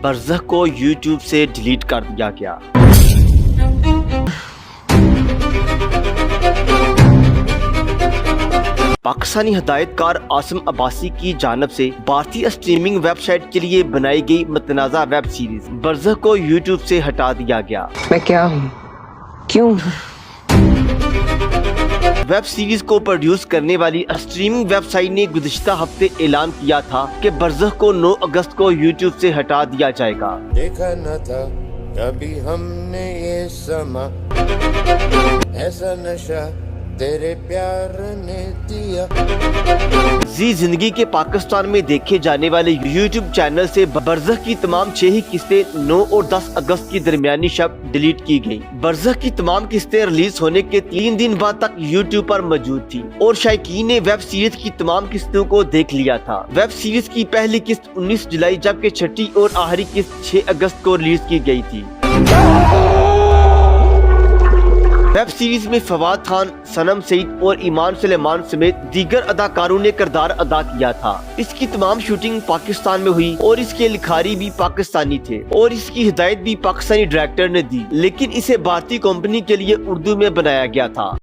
برزخ کو یوٹیوب سے ڈیلیٹ کر دیا گیا۔ پاکستانی ہدایت کار عاصم عباسی کی جانب سے بھارتی اسٹریمنگ ویب سائٹ کے لیے بنائی گئی متنازع ویب سیریز برزخ کو یوٹیوب سے ہٹا دیا گیا۔ میں کیا ہوں؟ کیوں؟ ویب سیریز کو پروڈیوس کرنے والی اسٹریمنگ ویب سائٹ نے گزشتہ ہفتے اعلان کیا تھا کہ برزخ کو 9 اگست کو یوٹیوب سے ہٹا دیا جائے گا۔ دیکھا نہ تھا کبھی ہم نے یہ سما، ایسا نشہ تیرے پیار نے دیا۔ زی زندگی کے پاکستان میں دیکھے جانے والے یوٹیوب چینل سے برزخ کی تمام 6 ہی قسطیں 9 اور 10 اگست کی درمیانی شب ڈیلیٹ کی گئیں۔ برزخ کی تمام قسطیں ریلیز ہونے کے 3 دن بعد تک یوٹیوب پر موجود تھی اور شائقین نے ویب سیریز کی تمام قسطوں کو دیکھ لیا تھا۔ ویب سیریز کی پہلی قسط 19 جولائی جبکہ چھٹی اور آخری قسط 6 اگست کو ریلیز کی گئی تھی۔ ویب سیریز میں فواد خان، صنم سعید اور ایمان سلیمان سمیت دیگر اداکاروں نے کردار ادا کیا تھا۔ اس کی تمام شوٹنگ پاکستان میں ہوئی اور اس کے لکھاری بھی پاکستانی تھے اور اس کی ہدایت بھی پاکستانی ڈائریکٹر نے دی، لیکن اسے بھارتی کمپنی کے لیے اردو میں بنایا گیا تھا۔